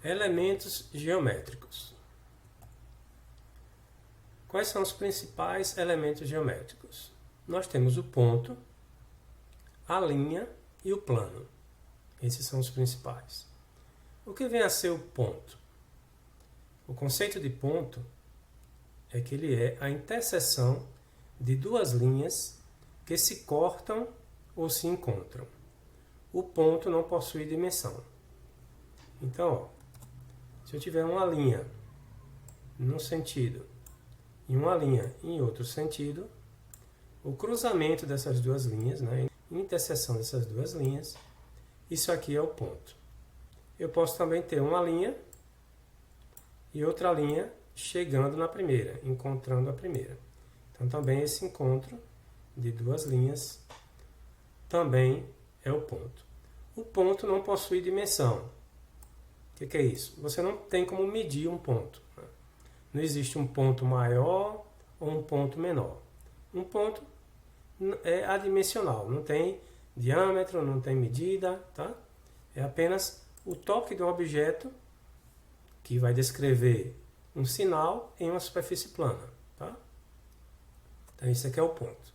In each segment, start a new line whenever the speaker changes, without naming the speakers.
Elementos geométricos. Quais são os principais elementos geométricos? Nós temos o ponto, a linha e o plano. Esses são os principais. O que vem a ser o ponto? O conceito de ponto é que ele é a interseção de duas linhas que se cortam ou se encontram. O ponto não possui dimensão. Então, se eu tiver uma linha num sentido e uma linha em outro sentido, o cruzamento dessas duas linhas, né, a interseção dessas duas linhas, isso aqui é o ponto. Eu posso também ter uma linha e outra linha chegando na primeira, encontrando a primeira. Então, também esse encontro de duas linhas também é o ponto. O ponto não possui dimensão. O que é isso? Você não tem como medir um ponto. Não existe um ponto maior ou um ponto menor. Um ponto é adimensional, não tem diâmetro, não tem medida, tá? É apenas o toque de um objeto que vai descrever um sinal em uma superfície plana, tá? Então isso aqui é o ponto.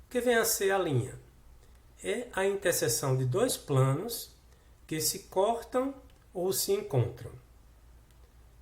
O que vem a ser a linha? É a interseção de dois planos que se cortam ou se encontram.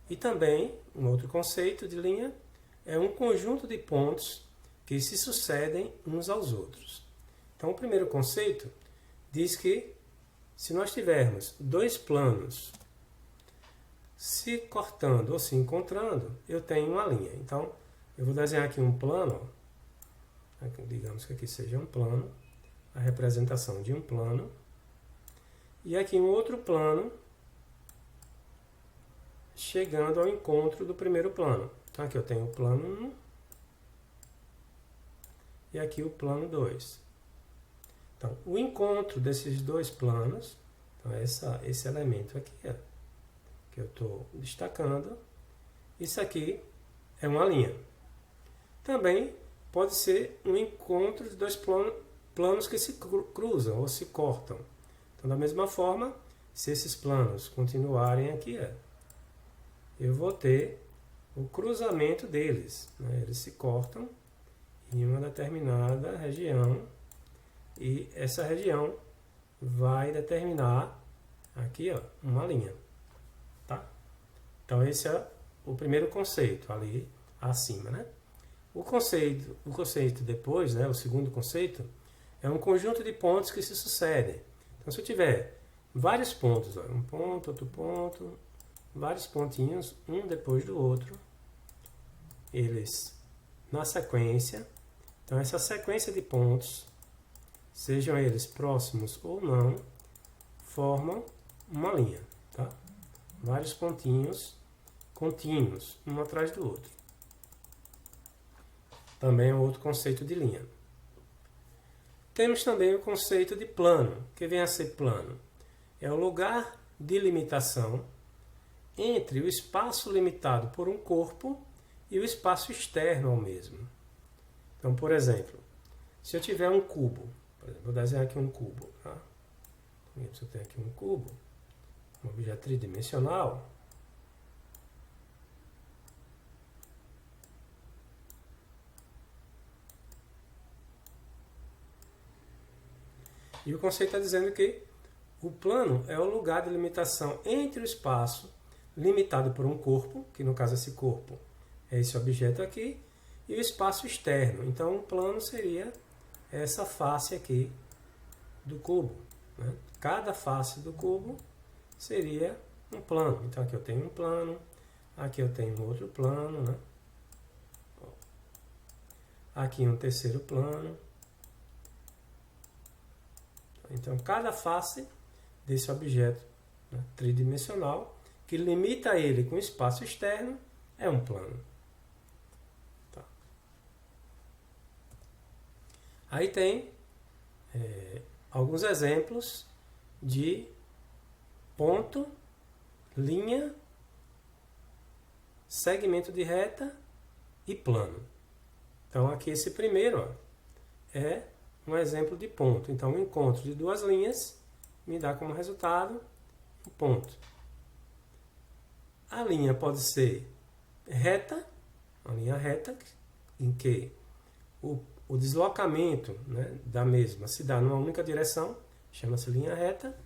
E também, um outro conceito de linha é um conjunto de pontos que se sucedem uns aos outros. Então, o primeiro conceito diz que se nós tivermos dois planos se cortando ou se encontrando, eu tenho uma linha. Então, eu vou desenhar aqui um plano, ó. Digamos que aqui seja um plano, a representação de um plano, e aqui um outro plano chegando ao encontro do primeiro plano. Então, aqui eu tenho o plano 1 e aqui o plano 2. Então, o encontro desses dois planos, então esse elemento aqui, ó, que eu estou destacando, isso aqui é uma linha. Também pode ser um encontro de dois planos que se cruzam ou se cortam. Então, da mesma forma, se esses planos continuarem aqui, eu vou ter o cruzamento deles, né? Eles se cortam em uma determinada região e essa região vai determinar aqui, ó, uma linha, tá? Então esse é o primeiro conceito ali acima, né? O conceito depois, né, o segundo conceito, é um conjunto de pontos que se sucedem. Então, se eu tiver vários pontos, ó, um ponto, outro ponto, vários pontinhos, um depois do outro, eles na sequência. Então, essa sequência de pontos, sejam eles próximos ou não, formam uma linha, tá? Vários pontinhos contínuos, um atrás do outro. Também é um outro conceito de linha. Temos também o conceito de plano. O que vem a ser plano? É o lugar de limitação entre o espaço limitado por um corpo e o espaço externo ao mesmo. Então, por exemplo, se eu tiver um cubo, por exemplo, vou desenhar aqui um cubo, tá? Se eu tenho aqui um cubo, um objeto tridimensional, e o conceito está dizendo que o plano é o lugar de limitação entre o espaço limitado por um corpo, que no caso esse corpo é esse objeto aqui, e o espaço externo. Então, um plano seria essa face aqui do cubo, né? Cada face do cubo seria um plano. Então, aqui eu tenho um plano, aqui eu tenho um outro plano, né? Aqui um terceiro plano. Então, cada face desse objeto, né, tridimensional, que limita ele com o espaço externo, é um plano. Tá. Aí tem alguns exemplos de ponto, linha, segmento de reta e plano. Então, aqui esse primeiro, ó, é um exemplo de ponto. Então, o encontro de duas linhas me dá como resultado um ponto. A linha pode ser reta, uma linha reta, em que o deslocamento, né, da mesma se dá numa única direção, chama-se linha reta,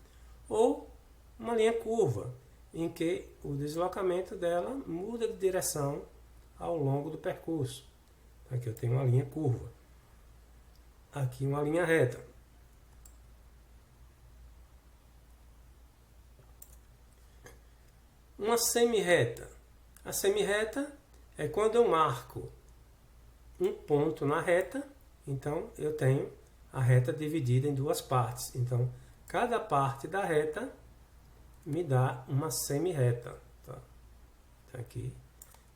ou uma linha curva, em que o deslocamento dela muda de direção ao longo do percurso. Aqui eu tenho uma linha curva, aqui uma linha reta. Uma semirreta. A semirreta é quando eu marco um ponto na reta, então eu tenho a reta dividida em duas partes. Então, cada parte da reta me dá uma semirreta. Tá? Aqui,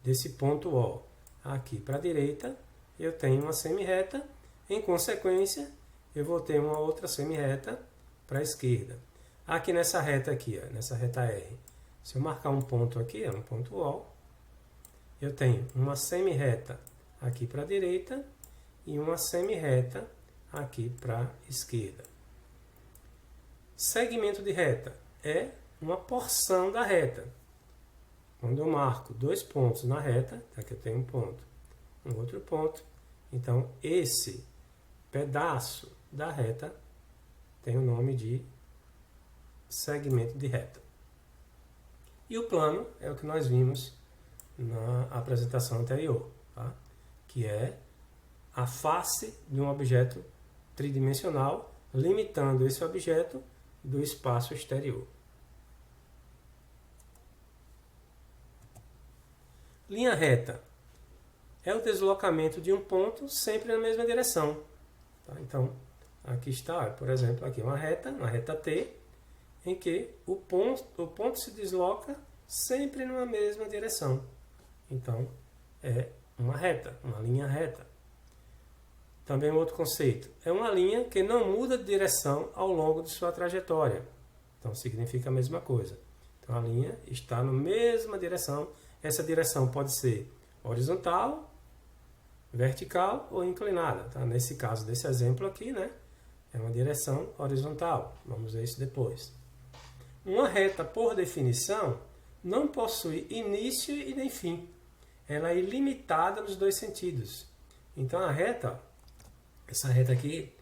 desse ponto O aqui para a direita, eu tenho uma semirreta. Em consequência, eu vou ter uma outra semirreta para a esquerda. Aqui nessa reta aqui, ó, nessa reta R, se eu marcar um ponto aqui, um ponto O, eu tenho uma semirreta aqui para a direita e uma semirreta aqui para a esquerda. Segmento de reta é uma porção da reta. Quando eu marco dois pontos na reta, aqui eu tenho um ponto, um outro ponto, então esse pedaço da reta tem o nome de segmento de reta. E o plano é o que nós vimos na apresentação anterior, tá? Que é a face de um objeto tridimensional, limitando esse objeto do espaço exterior. Linha reta é o deslocamento de um ponto sempre na mesma direção. Tá? Então, aqui está, por exemplo, aqui uma reta T, em que o ponto se desloca sempre numa mesma direção. Então, é uma reta, uma linha reta. Também outro conceito, é uma linha que não muda de direção ao longo de sua trajetória. Então, significa a mesma coisa. Então, a linha está na mesma direção. Essa direção pode ser horizontal, vertical ou inclinada. Tá? Nesse caso, desse exemplo aqui, né, é uma direção horizontal. Vamos ver isso depois. Uma reta, por definição, não possui início e nem fim. Ela é ilimitada nos dois sentidos. Então, a reta, essa reta aqui,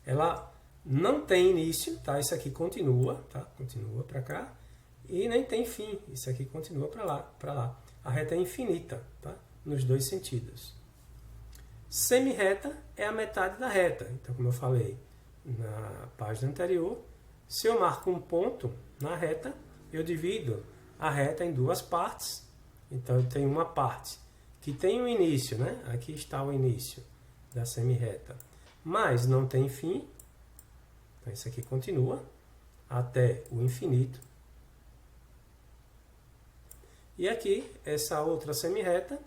ela não tem início, tá? Isso aqui continua, tá? Continua para cá, e nem tem fim. Isso aqui continua para lá, para lá. A reta é infinita, tá? Nos dois sentidos. Semirreta é a metade da reta. Então, como eu falei na página anterior, se eu marco um ponto na reta, eu divido a reta em duas partes. Então, eu tenho uma parte que tem um início, né? Aqui está o início da semirreta, mas não tem fim. Então, isso aqui continua até o infinito. E aqui, essa outra semirreta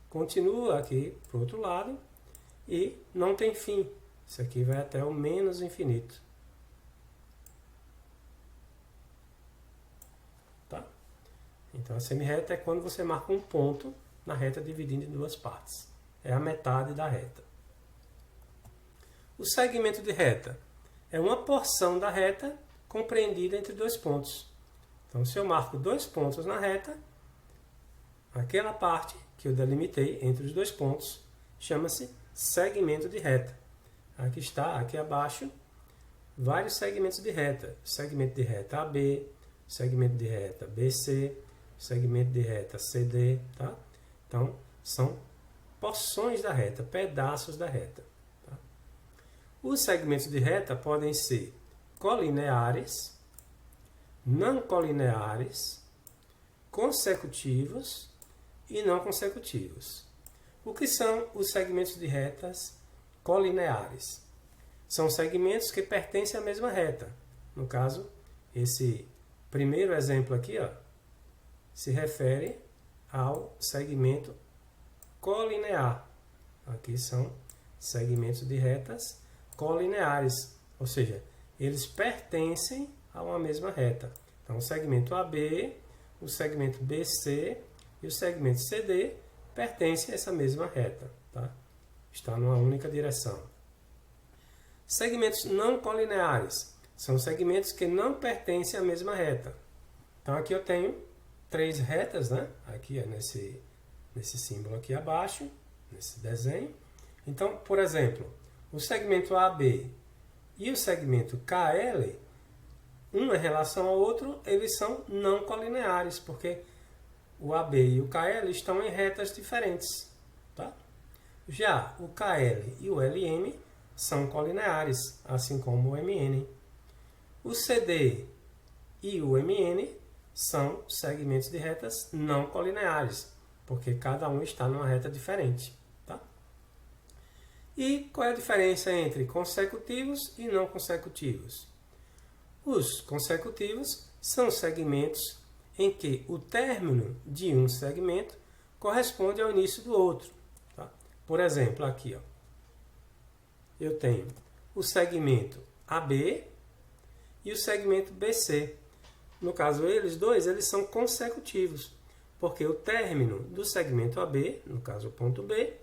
continua aqui para o outro lado e não tem fim. Isso aqui vai até o menos infinito. Tá? Então, a semirreta é quando você marca um ponto na reta dividindo em duas partes. É a metade da reta. O segmento de reta é uma porção da reta compreendida entre dois pontos. Então, se eu marco dois pontos na reta, aquela parte que eu delimitei entre os dois pontos chama-se segmento de reta. Aqui está, aqui abaixo, vários segmentos de reta. Segmento de reta AB, segmento de reta BC, segmento de reta CD, tá? Então, são porções da reta, pedaços da reta. Tá? Os segmentos de reta podem ser colineares, não colineares, consecutivos e não consecutivos. O que são os segmentos de retas colineares? São segmentos que pertencem à mesma reta. No caso, esse primeiro exemplo aqui, ó, se refere ao segmento colinear. Aqui são segmentos de retas colineares, ou seja, eles pertencem a uma mesma reta. Então, o segmento AB, o segmento BC e o segmento CD pertencem a essa mesma reta. Tá? Está numa única direção. Segmentos não colineares são segmentos que não pertencem à mesma reta. Então, aqui eu tenho três retas, né? Aqui é nesse símbolo aqui abaixo, nesse desenho. Então, por exemplo, o segmento AB e o segmento KL, um em relação ao outro, eles são não colineares, porque o AB e o KL estão em retas diferentes. Tá? Já o KL e o LM são colineares, assim como o MN. O CD e o MN são segmentos de retas não colineares, porque cada um está numa reta diferente. Tá? E qual é a diferença entre consecutivos e não consecutivos? Os consecutivos são segmentos em que o término de um segmento corresponde ao início do outro. Tá? Por exemplo, aqui ó, eu tenho o segmento AB e o segmento BC. No caso, eles dois são consecutivos, porque o término do segmento AB, no caso o ponto B,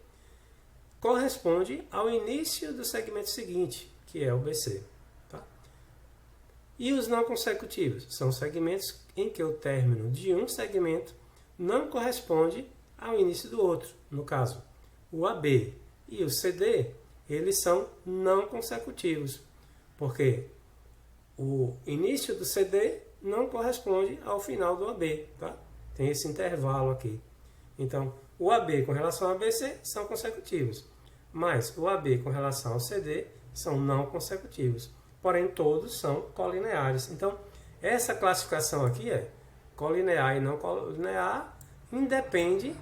corresponde ao início do segmento seguinte, que é o BC. Tá? E os não consecutivos são segmentos em que o término de um segmento não corresponde ao início do outro. No caso, o AB e o CD, eles são não consecutivos, porque o início do CD não corresponde ao final do AB. Tá? Tem esse intervalo aqui. Então, o AB com relação ao BC são consecutivos, mas o AB com relação ao CD são não consecutivos. Porém, todos são colineares. Então, essa classificação aqui é colinear e não colinear, independe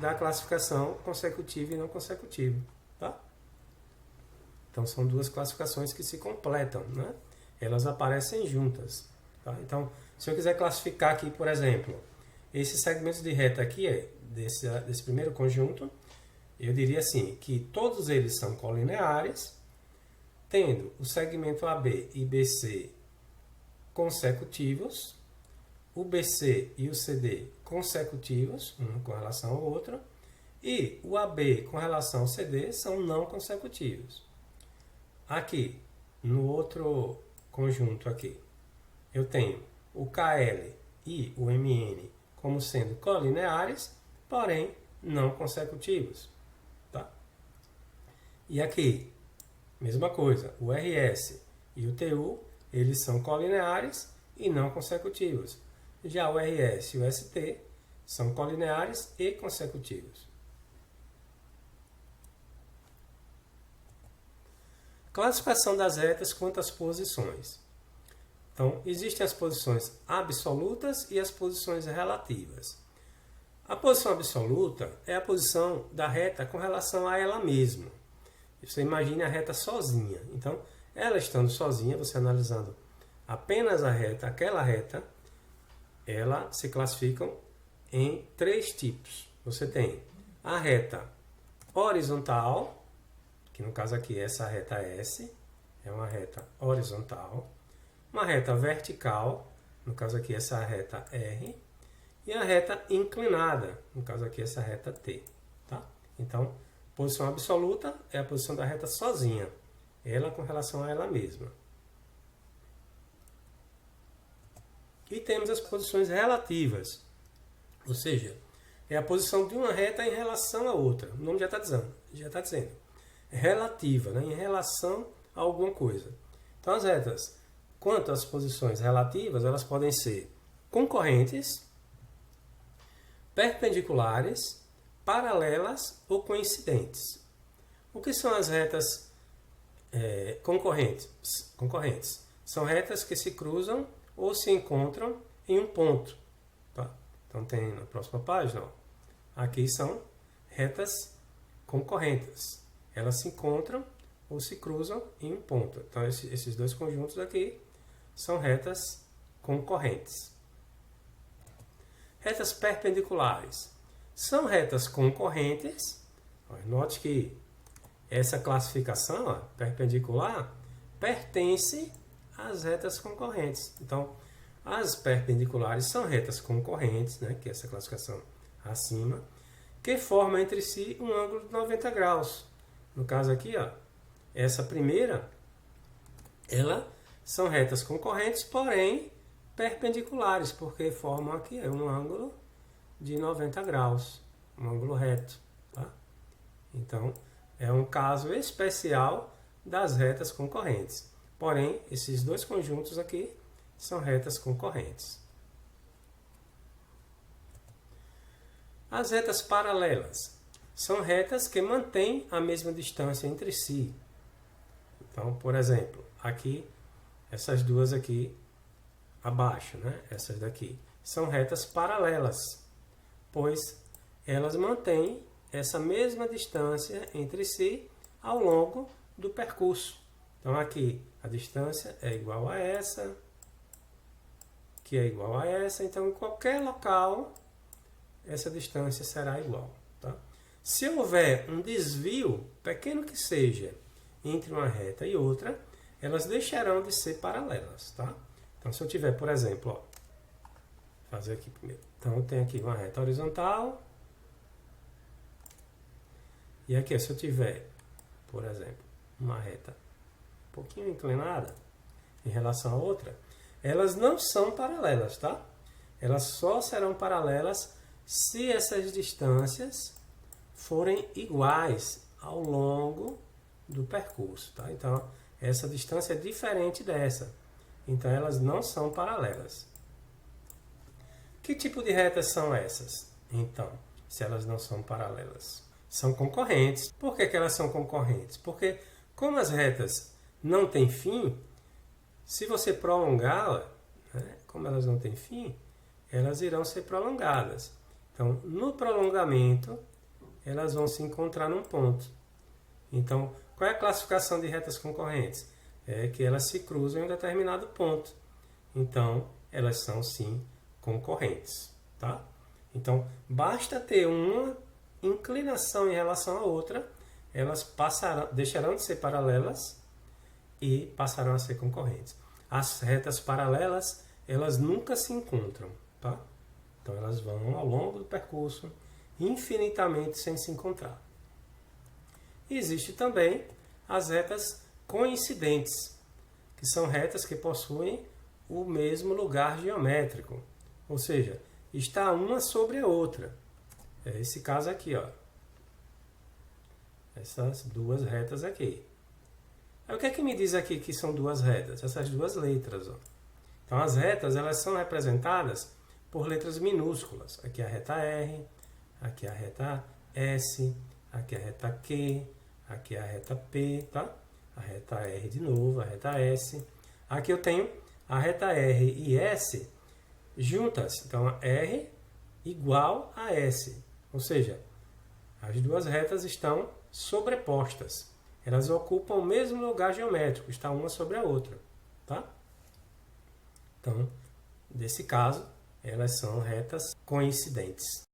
da classificação consecutiva e não consecutiva. Tá? Então, são duas classificações que se completam, né? Elas aparecem juntas. Tá? Então, se eu quiser classificar aqui, por exemplo, esses segmentos de reta aqui, desse primeiro conjunto, eu diria assim, que todos eles são colineares, tendo o segmento AB e BC consecutivos, o BC e o CD consecutivos, um com relação ao outro, e o AB com relação ao CD são não consecutivos. Aqui, no outro conjunto aqui, eu tenho o KL e o MN como sendo colineares, porém não consecutivos. Tá? E aqui, mesma coisa, o RS e o TU, eles são colineares e não consecutivos. Já o RS e o ST são colineares e consecutivos. Classificação das retas quanto às posições. Então, existem as posições absolutas e as posições relativas. A posição absoluta é a posição da reta com relação a ela mesma. Você imagine a reta sozinha. Então, ela estando sozinha, você analisando apenas a reta, aquela reta, ela se classificam em três tipos. Você tem a reta horizontal, que no caso aqui essa reta S, é uma reta horizontal. Uma reta vertical, no caso aqui essa reta R, e a reta inclinada, no caso aqui essa reta T. Tá? Então, posição absoluta é a posição da reta sozinha, ela com relação a ela mesma. E temos as posições relativas, ou seja, é a posição de uma reta em relação a outra. O nome já está dizendo. Relativa, né? Em relação a alguma coisa. Então, as retas, quanto às posições relativas, elas podem ser concorrentes, perpendiculares, paralelas ou coincidentes. O que são as retas concorrentes? São retas que se cruzam ou se encontram em um ponto. Tá? Então tem na próxima página, ó, aqui são retas concorrentes. Elas se encontram ou se cruzam em um ponto. Então esses dois conjuntos aqui são retas concorrentes. Retas perpendiculares são retas concorrentes. Note que essa classificação, ó, perpendicular, pertence às retas concorrentes. Então, as perpendiculares são retas concorrentes, né, que é essa classificação acima, que formam entre si um ângulo de 90 graus. No caso aqui, ó, essa primeira, ela são retas concorrentes, porém perpendiculares, porque formam aqui um ângulo de 90 graus, um ângulo reto. Tá? Então, é um caso especial das retas concorrentes. Porém, esses dois conjuntos aqui são retas concorrentes. As retas paralelas são retas que mantêm a mesma distância entre si. Então, por exemplo, aqui, essas duas aqui abaixo, né? Essas daqui, são retas paralelas, pois elas mantêm essa mesma distância entre si ao longo do percurso. Então, aqui a distância é igual a essa, que é igual a essa. Então, em qualquer local, essa distância será igual. Tá? Se houver um desvio, pequeno que seja, entre uma reta e outra, elas deixarão de ser paralelas. Tá? Então, se eu tiver, por exemplo, ó, fazer aqui primeiro. Então, eu tenho aqui uma reta horizontal. E aqui, se eu tiver, por exemplo, uma reta um pouquinho inclinada em relação a outra, elas não são paralelas, tá? Elas só serão paralelas se essas distâncias forem iguais ao longo do percurso, tá? Então, essa distância é diferente dessa. Então, elas não são paralelas. Que tipo de retas são essas? Então, se elas não são paralelas, são concorrentes. Por que elas são concorrentes? Porque, como as retas não têm fim, se você prolongá-la, né, como elas não têm fim, elas irão ser prolongadas. Então, no prolongamento, elas vão se encontrar num ponto. Então, qual é a classificação de retas concorrentes? É que elas se cruzam em um determinado ponto. Então, elas são, sim, concorrentes. Tá? Então, basta ter uma inclinação em relação à outra, elas deixarão de ser paralelas e passarão a ser concorrentes. As retas paralelas, elas nunca se encontram. Tá? Então, elas vão ao longo do percurso infinitamente sem se encontrar. E existe também as retas coincidentes, que são retas que possuem o mesmo lugar geométrico, ou seja, está uma sobre a outra. É esse caso aqui, ó. Essas duas retas aqui. Aí, o que é que me diz aqui que são duas retas? Essas duas letras, ó. Então, as retas, elas são representadas por letras minúsculas. Aqui é a reta R, aqui é a reta S, aqui é a reta Q, aqui é a reta P, tá? A reta R de novo, a reta S. Aqui eu tenho a reta R e S juntas. Então, a R igual a S. Ou seja, as duas retas estão sobrepostas. Elas ocupam o mesmo lugar geométrico, está uma sobre a outra. Tá? Então, nesse caso, elas são retas coincidentes.